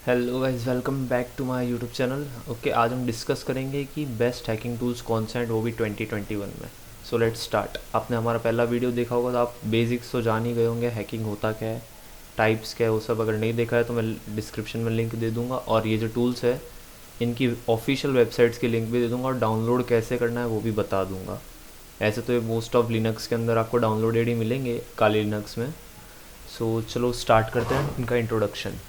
Hello guys, welcome back to my YouTube channel. Okay, आज हम discuss करेंगे कि बेस्ट हैकिंग टूल्स कौन से हैं, वो भी 2021 में। So let's start. आपने हमारा पहला वीडियो देखा होगा तो आप बेसिक्स तो जान ही गए होंगे, हैकिंग होता क्या है, टाइप्स क्या है, वो सब। अगर नहीं देखा है तो मैं डिस्क्रिप्शन में लिंक दे दूँगा, और ये जो टूल्स है इनकी ऑफिशियल वेबसाइट्स की लिंक भी दे दूँगा, और डाउनलोड कैसे करना है वो भी बता दूँगा। ऐसे तो ये मोस्ट ऑफ लिनक्स के अंदर आपको डाउनलोडेड ही मिलेंगे, काली लिनक्स में। सो चलो स्टार्ट करते हैं इनका इंट्रोडक्शन।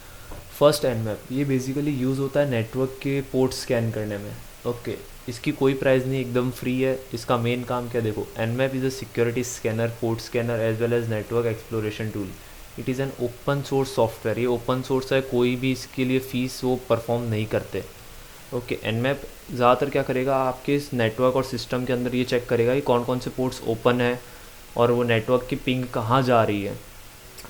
फर्स्ट एनमैप, ये बेसिकली यूज़ होता है नेटवर्क के पोर्ट स्कैन करने में। ओके, इसकी कोई प्राइस नहीं, एकदम फ्री है। इसका मेन काम क्या, देखो, Nmap is a security scanner, port scanner as well as network exploration tool. It is an open source software. ये ओपन सोर्स है, कोई भी इसके लिए फ़ीस वो परफॉर्म नहीं करते। ओके, एनमैप ज़्यादातर क्या करेगा, आपके इस नेटवर्क और सिस्टम के अंदर ये चेक करेगा कि कौन कौन से पोर्ट्स ओपन है और वो नेटवर्क की पिंग कहाँ जा रही है।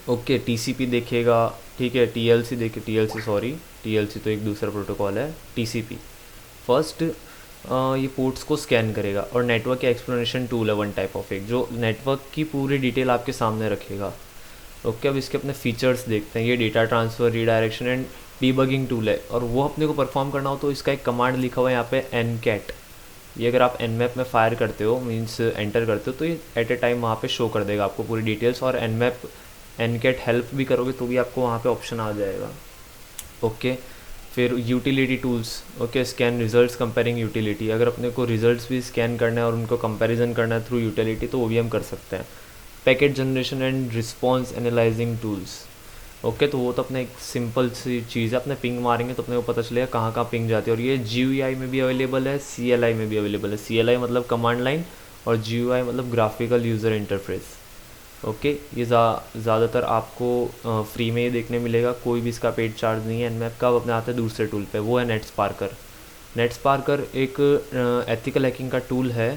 ओके, टीसीपी देखेगा, ठीक है, टीएलसी देखे, टीएलसी सॉरी, टीएलसी तो एक दूसरा प्रोटोकॉल है, टीसीपी फर्स्ट। ये पोर्ट्स को स्कैन करेगा, और नेटवर्क का एक्सप्लेनेशन टूल है वन टाइप ऑफ, एक जो नेटवर्क की पूरी डिटेल आपके सामने रखेगा। ओके, अब इसके अपने फीचर्स देखते हैं। ये data transfer, redirection and debugging tool है, और वो अपने को परफॉर्म करना हो तो इसका एक कमांड लिखा हुआ है यहाँ पे, एनकैट। ये अगर आप एनमैप में फायर करते हो, मीन्स एंटर करते हो, तो ये एट ए टाइम वहाँ पे शो कर देगा आपको पूरी डिटेल्स। और एनमैप एनकैट हेल्प भी करोगे तो भी आपको वहाँ पे ऑप्शन आ जाएगा। ओके, फिर utility tools. Okay, scan results comparing utility, अगर अपने को रिजल्ट्स भी स्कैन करना है और उनको कंपैरिजन करना है थ्रू यूटिलिटी तो वो भी हम कर सकते हैं। Packet generation and response analysing tools. Okay, तो वो तो अपने एक सिंपल सी चीज़ है, अपने पिंग मारेंगे तो अपने को पता चलेगा कहाँ कहाँ पिंग जाती है। और ये GUI में भी अवेलेबल है, CLI में भी अवेलेबल है। CLI मतलब कमांड लाइन, और GUI मतलब ग्राफिकल यूज़र इंटरफेस। ओके, ये ज़्यादातर आपको फ्री में ही देखने मिलेगा, कोई भी इसका पेड चार्ज नहीं है। एनमैप का अब अपने आते हैं दूसरे टूल पे, वो है नेटस्पार्कर। नेटस्पार्कर एक एथिकल हैकिंग का टूल है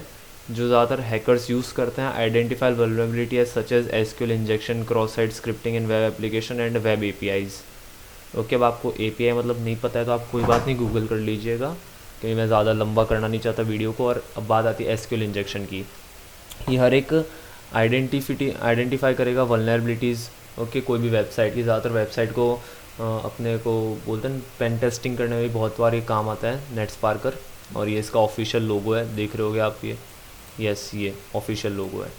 जो ज़्यादातर हैकर्स यूज़ करते हैं, identify vulnerability such as SQL injection, cross site scripting in web application and web APIs। Okay, अब आपको API मतलब नहीं पता है तो आप कोई बात नहीं, गूगल कर लीजिएगा, क्योंकि मैं ज़्यादा लंबा करना नहीं चाहता वीडियो को। और अब बात आती है SQL इंजेक्शन की। ये हर एक आइडेंटिफाई करेगा वल्नरेबिलिटीज़। ओके, कोई भी वेबसाइट की, ज़्यादातर वेबसाइट को अपने को बोलते हैं पेन टेस्टिंग करने में भी बहुत बार ये काम आता है, नेटस्पार्कर। और ये इसका ऑफिशियल लोगो है, देख रहे होगे आप ये, यस, ये ऑफिशियल लोगो है।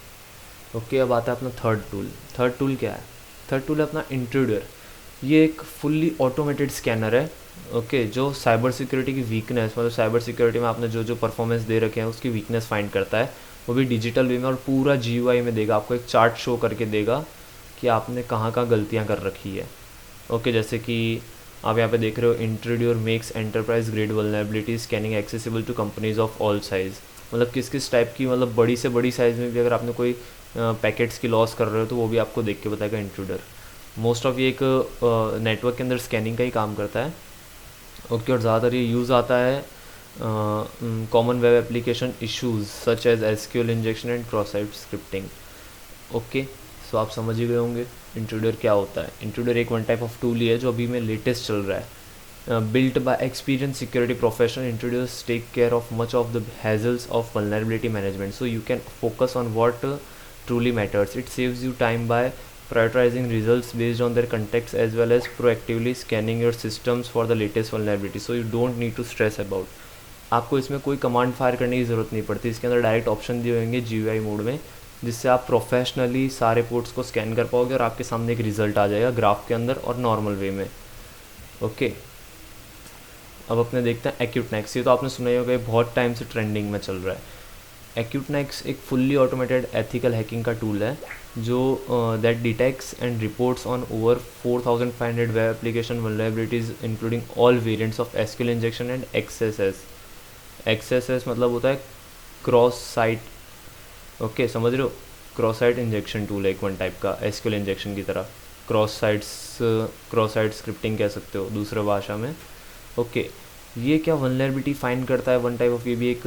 ओके, अब आता है अपना थर्ड टूल। थर्ड टूल क्या है? थर्ड टूल है अपना इंट्रूडर। ये एक फुल्ली ऑटोमेटेड स्कैनर है। ओके, जो साइबर सिक्योरिटी की वीकनेस, मतलब साइबर सिक्योरिटी में आपने जो जो परफॉर्मेंस दे रखे हैं उसकी वीकनेस फाइंड करता है, वो भी डिजिटल वे में, और पूरा GUI में देगा आपको, एक चार्ट शो करके देगा कि आपने कहाँ कहाँ गलतियाँ कर रखी है। ओके, जैसे कि आप यहाँ पे देख रहे हो, Intruder makes enterprise grade vulnerability scanning accessible to companies of all size. मतलब किस किस टाइप की, मतलब बड़ी से बड़ी साइज़ में भी अगर आपने कोई पैकेट्स की लॉस कर रहे हो तो वो भी आपको देख के बताएगा इंट्रूडर। मोस्ट ऑफ ये एक नेटवर्क के अंदर स्कैनिंग का ही काम करता है। ओके, और ज़्यादातर ये यूज़ आता है common web application issues such as SQL injection and cross site scripting. Okay, so आप समझ ही गए होंगे इंट्रूडर क्या होता है। इंट्रूडर एक वन टाइप ऑफ टूल ही है जो अभी में लेटेस्ट चल रहा है। Built by experience security professional, Intruders take care of much of the hassles of vulnerability management, so you can focus on what truly matters. It saves you time by prioritizing results based on their context as well as proactively scanning your systems for the latest vulnerability. So you don't need to stress about. आपको इसमें कोई command fire करने की ज़रूरत नहीं पड़ती। इसके अंदर डायरेक्ट ऑप्शन दिए होंगे GUI मोड में, जिससे आप प्रोफेशनली सारे पोर्ट्स को स्कैन कर पाओगे और आपके सामने एक रिजल्ट आ जाएगा ग्राफ के अंदर और नॉर्मल वे में। ओके, अब अपने देखते हैं एक्यूटनेक्स। ये तो आपने सुना ही होगा, बहुत टाइम से ट्रेंडिंग में चल रहा है। एक्यूटनेक्स एक फुल्ली ऑटोमेटेड एथिकल हैकिंग का टूल है जो that detects and reports on over 4500 web application vulnerabilities including all variants of SQL injection and XSS। XSS मतलब होता है क्रॉस साइट। ओके, समझ रहे हो, क्रॉस साइट इंजेक्शन टूल है एक वन टाइप का, SQL इंजेक्शन की तरह। क्रॉस साइट स्क्रिप्टिंग कह सकते हो दूसरे भाषा में। ओके, ये क्या वल्नरेबिलिटी फाइंड करता है वन टाइप ऑफ, ये भी एक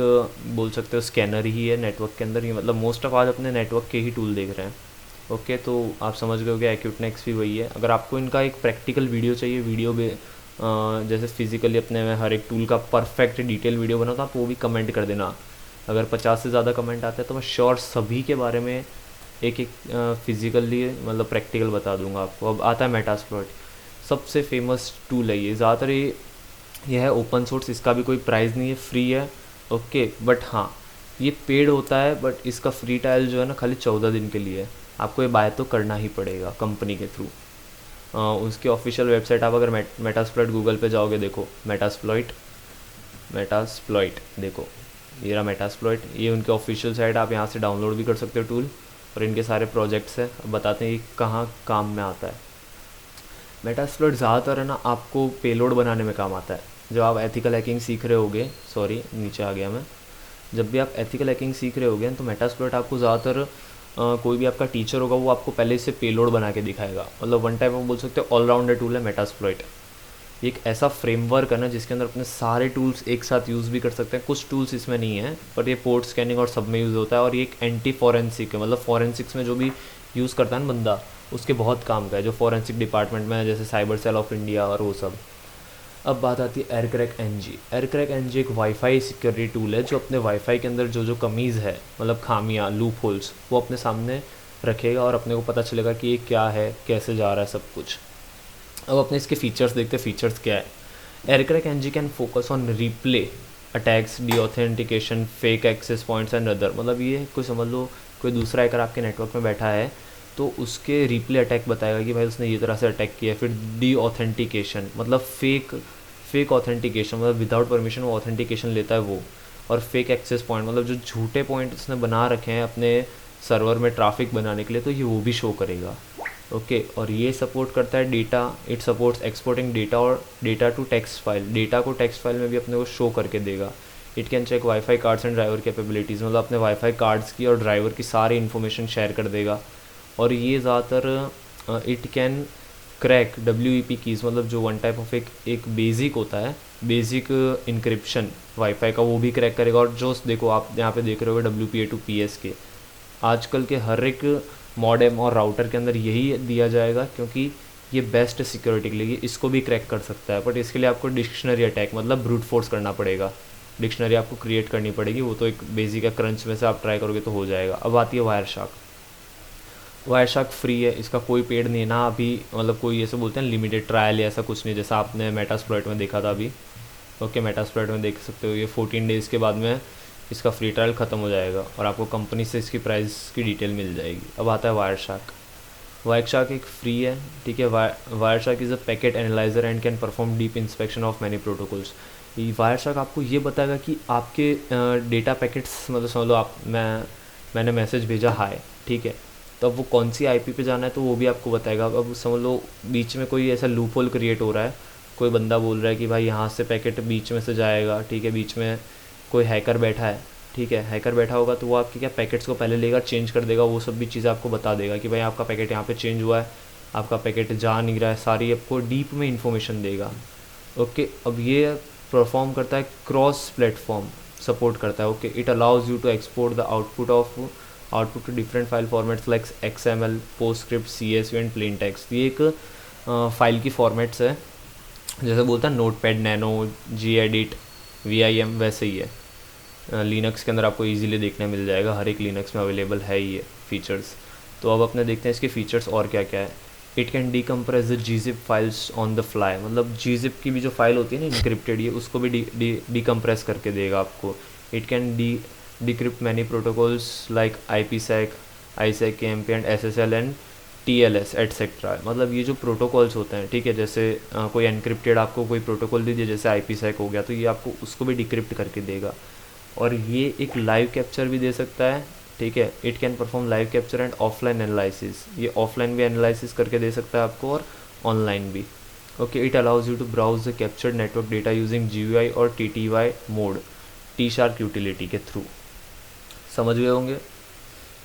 बोल सकते हो स्कैनर ही है नेटवर्क के अंदर ही। मतलब मोस्ट ऑफ आज अपने नेटवर्क के ही टूल देख रहे हैं। ओके, तो आप समझ गए हो कि एक्यूटनेक्स भी वही है। अगर आपको इनका एक प्रैक्टिकल वीडियो चाहिए, वीडियो भी जैसे फिजिकली अपने में हर एक टूल का परफेक्ट डिटेल वीडियो बना, तो आप वो भी कमेंट कर देना। अगर 50 से ज़्यादा कमेंट आते हैं तो मैं श्योर सभी के बारे में एक एक फिजिकली मतलब प्रैक्टिकल बता दूंगा आपको। अब आता है मेटास्प्लॉइट। सबसे फेमस टूल है ये। ज़्यादातर ये है ओपन सोर्स, इसका भी कोई प्राइस नहीं है, फ्री है। ओके, बट हाँ ये पेड होता है, बट इसका फ्री ट्रायल जो है ना खाली 14 दिन के लिए है। आपको ये बाय तो करना ही पड़ेगा कंपनी के थ्रू। उसकी ऑफिशियल वेबसाइट आप अगर मेटास्प्लॉइट गूगल पे जाओगे, देखो मेटास्प्लॉइट देखो, ये रहा मेटास्प्लॉइट, ये उनके ऑफिशियल साइट। आप यहाँ से डाउनलोड भी कर सकते हो टूल, और इनके सारे प्रोजेक्ट्स हैं। अब बताते हैं ये कहाँ काम में आता है। मेटास्प्लॉइट ज़्यादातर है ना आपको पेलोड बनाने में काम आता है। जब आप एथिकल हैकिंग सीख रहे होगे, सॉरी नीचे आ गया मैं, जब भी आप एथिकल हैकिंग सीख रहे होगे तो मेटास्प्लॉइट आपको ज़्यादातर कोई भी आपका टीचर होगा वो आपको पहले से पेलोड बना के दिखाएगा। मतलब वन टाइप आप बोल सकते हो ऑलराउंडर टूल है मेटास्प्लॉइट। ये एक ऐसा फ्रेमवर्क है ना जिसके अंदर अपने सारे टूल्स एक साथ यूज़ भी कर सकते हैं। कुछ टूल्स इसमें नहीं है, पर ये पोर्ट स्कैनिंग और सब में यूज़ होता है। और ये एक एंटी फॉरेंसिक है, मतलब फॉरेंसिक्स में जो भी यूज़ करता है ना बंदा, उसके बहुत काम का है, जो फॉरेंसिक डिपार्टमेंट में है, जैसे साइबर सेल ऑफ इंडिया और वो सब। अब बात आती है एयरक्रैक एनजी। एयरक्रैक एनजी एक वाईफाई सिक्योरिटी टूल है जो अपने वाईफाई के अंदर जो कमीज़ है, मतलब खामियां, लूप होल्स, वो अपने सामने रखेगा और अपने को पता चलेगा कि ये क्या है, कैसे जा रहा है, सब कुछ। अब अपने इसके फीचर्स देखते हैं, फीचर्स क्या है। Aircrack NG can focus on replay attacks, deauthentication, fake access points and other. मतलब ये कोई समझ लो कोई दूसरा हैकर आपके नेटवर्क में बैठा है तो उसके रिप्ले अटैक बताएगा कि भाई उसने ये तरह से अटैक किया है। फिर डी ऑथेंटिकेशन, मतलब फेक ऑथेंटिकेशन, मतलब विदाउट परमिशन वो ऑथेंटिकेशन लेता है वो। और फेक एक्सेस पॉइंट, मतलब जो झूठे पॉइंट उसने बना रखे हैं अपने सर्वर में ट्रैफिक बनाने के लिए, तो ये वो भी शो करेगा। ओके, और ये सपोर्ट करता है data, it supports exporting data और data to text file. Data को टेक्स्ट फाइल में भी अपने को शो करके देगा। It can check WiFi cards and driver capabilities, मतलब अपने वाईफाई कार्ड्स की और ड्राइवर की सारी इन्फॉर्मेशन शेयर कर देगा। और ये ज़्यादातर it can crack WEP keys, मतलब जो वन टाइप ऑफ एक बेसिक होता है, बेसिक इंक्रिप्शन वाईफाई का, वो भी क्रैक करेगा। और जो देखो आप यहाँ पे देख रहे हो WPA2 के आजकल के हर एक मॉडेम और राउटर के अंदर यही दिया जाएगा, क्योंकि ये बेस्ट सिक्योरिटी के लिए इसको भी क्रैक कर सकता है। बट इसके लिए आपको डिक्शनरी अटैक, मतलब ब्रूट फोर्स करना पड़ेगा। डिक्शनरी आपको क्रिएट करनी पड़ेगी, वो तो एक बेसिक है, क्रंच में से आप ट्राई करोगे तो हो जाएगा। अब आती है वायरशार्क। वायरशार्क फ्री है, इसका कोई पेड नहीं है ना अभी, मतलब कोई ऐसे बोलते हैं लिमिटेड ट्रायल या ऐसा कुछ नहीं, जैसा आपने मेटास्प्लॉइट में देखा था अभी। ओके, मेटास्प्लॉइट में देख सकते हो ये 14 डेज़ के बाद में इसका फ्री ट्रायल ख़त्म हो जाएगा और आपको कंपनी से इसकी प्राइस की डिटेल मिल जाएगी। अब आता है वायरशार्क। वायरशार्क एक फ्री है, ठीक है। Wireshark is a packet analyser and can perform deep inspection of many protocols. ये वायरशार्क आपको ये बताएगा कि आपके डेटा पैकेट्स, मतलब समझ लो मैंने मैसेज भेजा हाय, ठीक है, तो अब वो कौन सी IP पे जाना है तो वो भी आपको बताएगा। अब समझ लो बीच में कोई ऐसा लूप होल क्रिएट हो रहा है, कोई बंदा बोल रहा है कि भाई यहाँ से पैकेट बीच में से जाएगा, ठीक है, बीच में कोई हैकर बैठा है, ठीक है, हैकर बैठा होगा तो वो आपके क्या पैकेट्स को पहले लेगा, चेंज कर देगा, वो सब भी चीज़ें आपको बता देगा कि भाई आपका पैकेट यहाँ पे चेंज हुआ है, आपका पैकेट जा नहीं रहा है, सारी आपको डीप में इन्फॉर्मेशन देगा। ओके, अब ये परफॉर्म करता है क्रॉस प्लेटफॉर्म सपोर्ट करता है। Okay, it allows you to export the output to different file formats like XML, PostScript, CSV and plain text. ये एक फाइल की फॉर्मेट्स है, जैसे बोलता है नोटपैड, नैनो, Gedit, VIM, वैसे ही है। लिनक्स के अंदर आपको इजीली देखने मिल जाएगा, हर एक लिनक्स में अवेलेबल है ये फीचर्स। तो अब अपने देखते हैं इसके फीचर्स और क्या क्या है। It can decompress the gzip files on the fly, मतलब gzip की भी जो फाइल होती है ना इनक्रिप्टेड, ये उसको भी डीकम्प्रेस करके देगा आपको। It can decrypt many protocols like IPsec, ISEC, KMP and SSL and TLS etcetera. मतलब ये जो प्रोटोकॉल्स होते हैं, ठीक है, जैसे कोई एनक्रिप्टेड आपको कोई प्रोटोकॉल दे दिया, जैसे IPsec हो गया, तो ये आपको उसको भी डिक्रिप्ट करके देगा। और ये एक लाइव कैप्चर भी दे सकता है, ठीक है। It can perform live capture and offline analysis, ये ऑफलाइन भी एनालिसिस करके दे सकता है आपको और ऑनलाइन भी। Okay, it allows you to browse the captured network data using GUI और TTY मोड, T-Shark यूटिलिटी के थ्रू। समझ गए होंगे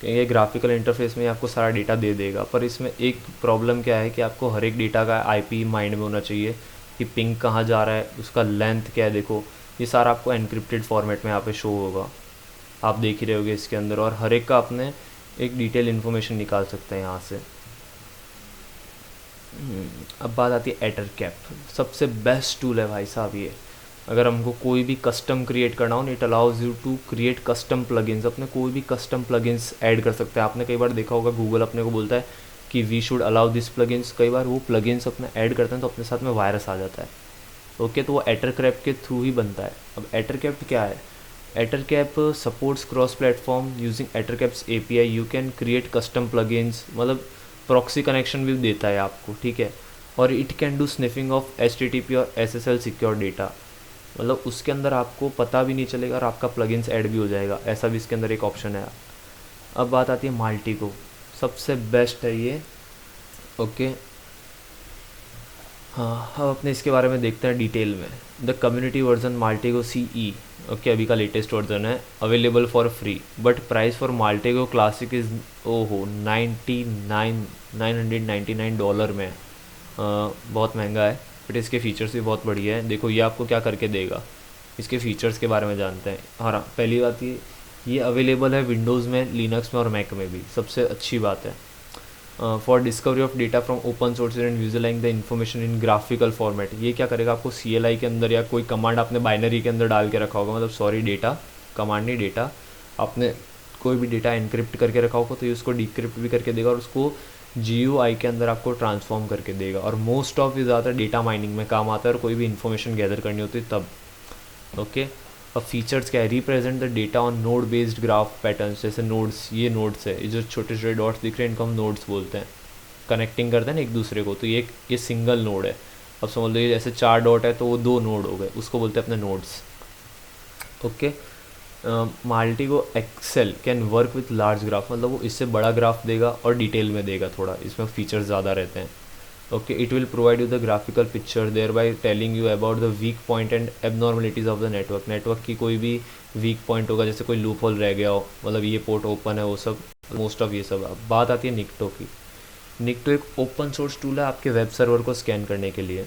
कि ये ग्राफिकल इंटरफेस में आपको सारा डेटा दे देगा। पर इसमें एक प्रॉब्लम क्या है कि आपको हर एक डेटा का IP माइंड में होना चाहिए कि पिंग कहाँ जा रहा है, उसका लेंथ क्या है। देखो ये सारा आपको एनक्रिप्टेड फॉर्मेट में यहाँ पे शो होगा, आप देख ही रहे होगे इसके अंदर, और हर एक का आपने एक डिटेल इन्फॉर्मेशन निकाल सकते हैं यहाँ से। अब बात आती है एटरकैप। सबसे बेस्ट टूल है भाई साहब ये। अगर हमको कोई भी कस्टम क्रिएट करना हो, it allows you to create custom plugins. अपने कोई भी कस्टम प्लगइन्स ऐड कर सकते हैं। आपने कई बार देखा होगा गूगल अपने को बोलता है कि we should allow this plugins, कई बार वो प्लगइन्स अपने ऐड करते हैं तो अपने साथ में वायरस आ जाता है। ओके, तो वो एटरक्रैप के थ्रू ही बनता है। अब एटरक्रैप क्या है? Ettercap supports cross platform using Ettercap's API. You can create custom plugins, मतलब प्रॉक्सी कनेक्शन भी देता है आपको, ठीक है। और it can do sniffing of HTTP और एसएसएल सिक्योर डेटा, मतलब उसके अंदर आपको पता भी नहीं चलेगा और आपका प्लगइन्स ऐड भी हो जाएगा, ऐसा भी इसके अंदर एक ऑप्शन है। अब बात आती है माल्टिगो, सबसे बेस्ट है ये। ओके, हाँ, अब अपने इसके बारे में देखते हैं डिटेल में। The community version Maltego CE, okay, अभी का लेटेस्ट वर्जन है, available for free, but price for Maltego classic is ओहो $999 में है। बहुत महंगा है, बट इसके फीचर्स भी बहुत बढ़िया है। देखो ये आपको क्या करके देगा, इसके फीचर्स के बारे में जानते हैं। हाँ, पहली बात ये अवेलेबल है विंडोज़ में, लिनक्स में और मैक में भी, सबसे अच्छी बात है। For discovery of data from open source and visualising the information in graphical format. ये क्या करेगा, आपको CLI के अंदर या कोई कमांड आपने बाइनरी के अंदर डाल के रखा होगा, मतलब सॉरी डेटा, कमांड नहीं, डेटा, आपने कोई भी डेटा एनक्रिप्ट करके रखा होगा तो ये उसको डिक्रिप्ट भी करके देगा और उसको GUI के अंदर आपको ट्रांसफॉर्म करके देगा। और मोस्ट ऑफ ये ज़्यादातर डेटा माइनिंग में काम आता है और कोई भी इन्फॉर्मेशन गैदर करनी होती है तब। ओके, अब फीचर्स क्या है, represent the data on node based graph patterns, जैसे नोड्स, ये नोड्स है, ये जो छोटे छोटे डॉट्स दिख रहे हैं इनको हम नोड्स बोलते हैं, कनेक्टिंग करते हैं ना एक दूसरे को, तो ये सिंगल नोड है। अब समझ लो ये जैसे 4 डॉट है तो वो 2 नोड हो गए, उसको बोलते हैं अपने nodes. Okay, Maltego XL can work with large graph, मतलब वो इससे बड़ा ग्राफ देगा और डिटेल में देगा, थोड़ा इसमें फीचर्स ज़्यादा रहते हैं। Okay, it will provide you the graphical picture there by telling you about the weak point and abnormalities of the network. Network की कोई भी वीक पॉइंट होगा, जैसे कोई लूप होल रह गया हो, मतलब ये पोर्ट ओपन है, वो सब, मोस्ट ऑफ ये सब। अब बात आती है निक्टो की। निक्टो एक ओपन सोर्स टूल है आपके वेब सर्वर को स्कैन करने के लिए।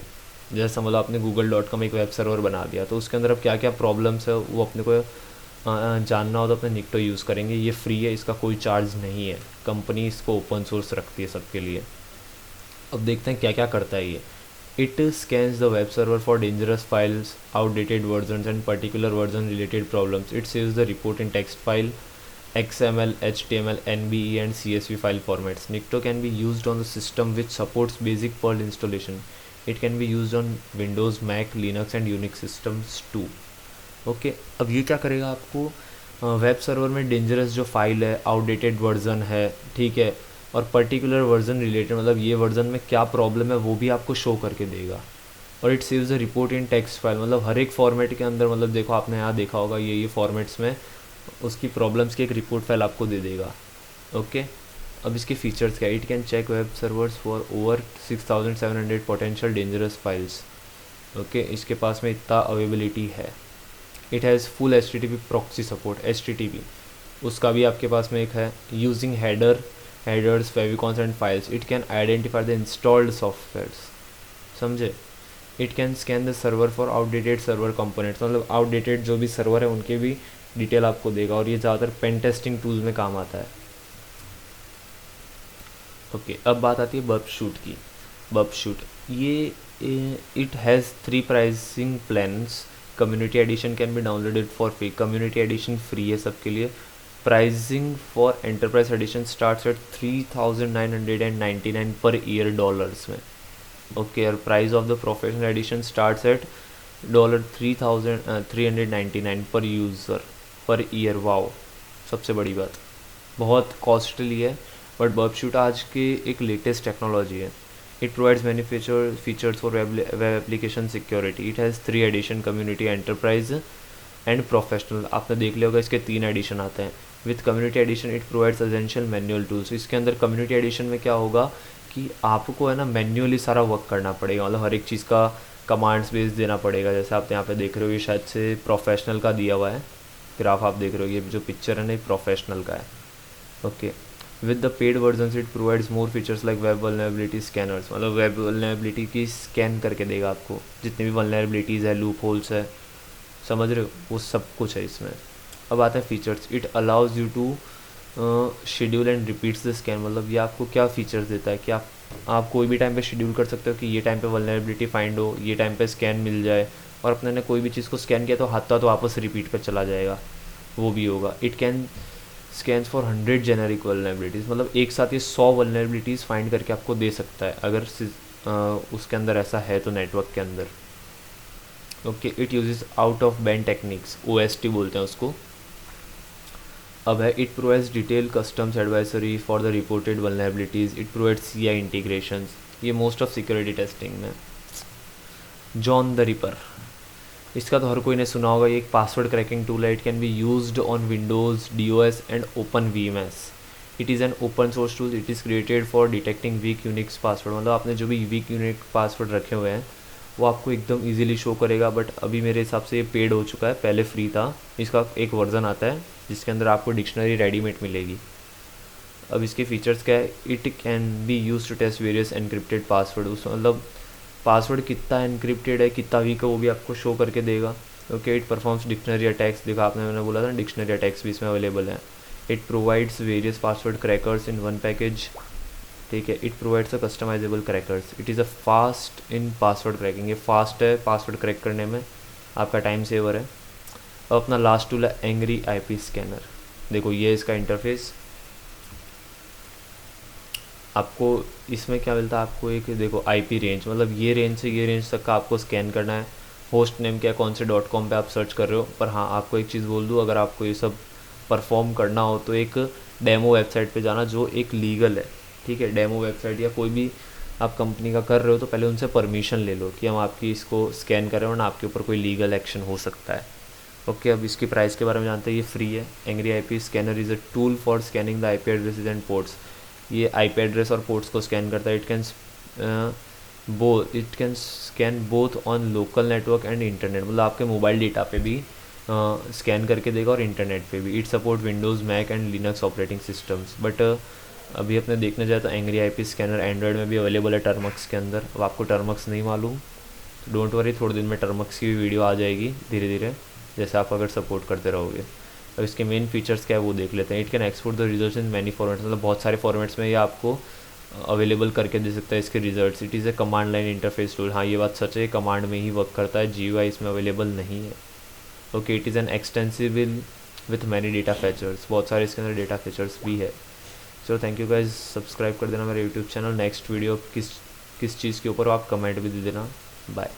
जैसे समझ लो आपने google.com एक वेब सर्वर बना दिया, तो उसके अंदर अब क्या क्या प्रॉब्लम्स है वो अपने को जानना हो तो अपने निक्टो यूज़ करेंगे। ये फ्री है, इसका कोई चार्ज नहीं है, कंपनी इसको ओपन सोर्स रखती है सबके लिए। अब देखते हैं क्या क्या करता है ये। It scans the web server for dangerous files, outdated version and particular version related problems. It saves the report in text file, XML, HTML, NBE and CSV file formats. Nikto can be used on the system which supports basic Perl installation. It can be used on Windows, Mac, Linux and Unix systems too. Okay, अब ये क्या करेगा, आपको web server में dangerous जो file है, outdated version है, ठीक है, और पर्टिकुलर वर्जन रिलेटेड, मतलब ये वर्जन में क्या प्रॉब्लम है वो भी आपको शो करके देगा। और it saves the report in text file, मतलब हर एक फॉर्मेट के अंदर, मतलब देखो आपने यहाँ देखा होगा ये फॉर्मेट्स में उसकी प्रॉब्लम्स की एक रिपोर्ट फाइल आपको दे देगा। ओके, अब इसके फीचर्स क्या है, it can check web servers for over 6700 potential dangerous files. Okay, इसके पास में इतना अवेलेबिलिटी है। It has full HTTP proxy support, HTTP उसका भी आपके पास में एक है। Using headers, favicons and files, it can identify the installed softwares, समझे। It can scan the server for outdated server components, मतलब आउटडेटेड जो भी सर्वर है उनके भी डिटेल आपको देगा। और ये ज़्यादातर पेन टेस्टिंग टूल्स में काम आता है। ओके, अब बात आती है बर्बशूट की। बर्बशूट ये it has 3 pricing plans. Community edition can be downloaded for free, community edition free है सबके लिए। Pricing for enterprise edition starts at 3999 per year dollars में। ओके, और price of the professional edition starts at $399 per user per year. Wow, सबसे बड़ी बात, बहुत costly है, बट बर्बशूट आज के एक लेटेस्ट टेक्नोलॉजी है। It provides many features for web application security. It has 3 edition, community, enterprise and professional. आपने देख लिया होगा इसके 3 एडिशन आते हैं। With community edition it provides essential manual tools. इसके अंदर कम्युनिटी एडिशन में क्या होगा कि आपको है ना मैन्युअली सारा वर्क करना पड़ेगा, मतलब हर एक चीज़ का कमांड्स बेस देना पड़ेगा। जैसे आप यहाँ पे देख रहे हो ये शायद से प्रोफेशनल का दिया हुआ है ग्राफ, आप देख रहे हो ये जो पिक्चर है ना ये प्रोफेशनल का है। Okay, with the paid version it provides more features like web vulnerability scanners, मतलब वेब वल्नरेबिलिटी की स्कैन करके देगा आपको, जितनी भी वल्नरेबिलिटीज़ है, लूप होल्स है, समझ रहे हो, वो सब कुछ है इसमें। अब आते हैं features. It allows you to schedule and repeats the scan, मतलब ये आपको क्या फीचर्स देता है कि आप कोई भी टाइम पे शेड्यूल कर सकते हो कि ये टाइम पे वल्नरेबिलिटी फाइंड हो, ये टाइम पे स्कैन मिल जाए, और अपने ने कोई भी चीज़ को स्कैन किया तो हाथ तो वापस रिपीट पर चला जाएगा, वो भी होगा। It can scans for 100 generic vulnerabilities, मतलब एक साथ ये 100 वल्नरेबिलिटीज़ फाइंड करके आपको दे सकता है अगर उसके अंदर ऐसा है तो नेटवर्क के अंदर। Okay, it uses out of band techniques, OST बोलते हैं उसको। अब है it provides detail customs advisory for the reported vulnerabilities, it provides CI integrations, ये मोस्ट ऑफ सिक्योरिटी टेस्टिंग में। जॉन द रिपर, इसका तो हर कोई ने सुना होगा, ये एक पासवर्ड क्रैकिंग टूल है। It can be used on Windows, DOS and open VMS। It is an open source tool, it is created for detecting weak Unix password, मतलब आपने जो भी वीक यूनिक पासवर्ड रखे हुए हैं वो आपको एकदम इजीली शो करेगा। बट अभी मेरे हिसाब से ये पेड हो चुका है, पहले फ्री था। इसका एक वर्जन आता है जिसके अंदर आपको डिक्शनरी रेडीमेड मिलेगी। अब इसके फीचर्स क्या है, it can be use to test various encrypted password, उस मतलब पासवर्ड कितना एनक्रिप्टेड है कितना वीक है वो भी आपको शो करके देगा। Okay, it performs dictionary attacks, देखा आपने, मैंने बोला था ना डिक्शनरी अटैक्स भी इसमें अवेलेबल है। It provides various password crackers in one package, ठीक है। It provides a customizable crackers, it is a fast in password cracking, ये फास्ट है पासवर्ड क्रैक करने में, आपका टाइम सेवर है। अब अपना लास्ट टूल है एंग्री IP स्कैनर। देखो ये इसका इंटरफेस, आपको इसमें क्या मिलता है, आपको एक देखो IP रेंज, मतलब ये रेंज से ये रेंज तक का आपको स्कैन करना है। होस्ट नेम क्या, कौन से .com पे आप सर्च कर रहे हो। पर हाँ, आपको एक चीज़ बोल दूँ, अगर आपको ये सब परफॉर्म करना हो तो एक डेमो वेबसाइट पे जाना जो एक लीगल है, ठीक है। डेमो वेबसाइट या कोई भी आप कंपनी का कर रहे हो तो पहले उनसे परमिशन ले लो कि हम आपकी इसको स्कैन कर रहे हो ना, आपके ऊपर कोई लीगल एक्शन हो सकता है। ओके, अब इसकी प्राइस के बारे में जानते हैं। ये फ्री है। Angry IP scanner is a tool for scanning the IP addresses and ports, ये IP एड्रेस और पोर्ट्स को स्कैन करता है। It can scan both on local network and internet, मतलब आपके मोबाइल डेटा पे भी स्कैन करके देगा और इंटरनेट पे भी। It support Windows, Mac and Linux operating systems. But अभी अपने देखने जाए तो एंग्री IP स्कैनर एंड्रॉयड में भी अवेलेबल है, टर्मक्स के अंदर। अब आपको टर्मक्स नहीं मालूम, डोंट वरी, थोड़े दिन में टर्मक्स की भी वीडियो आ जाएगी धीरे धीरे, जैसे आप अगर सपोर्ट करते रहोगे। अब इसके मेन फीचर्स क्या है वो देख लेते हैं। It can export the results in many formats, मतलब बहुत सारे फॉर्मेट्स में ये आपको अवेलेबल करके दे सकता है इसके results. It is a command line interface tool, हाँ ये बात सच है, कमांड में ही वर्क करता है, GUI इसमें अवेलेबल नहीं है। Okay, it is N extensible with many data features, बहुत सारे इसके अंदर डेटा फीचर्स भी है। चलो थैंक यू गाइज, सब्सक्राइब कर देना मेरे यूट्यूब चैनल। नेक्स्ट वीडियो किस चीज़ के ऊपर आप कमेंट भी दे देना। बाय।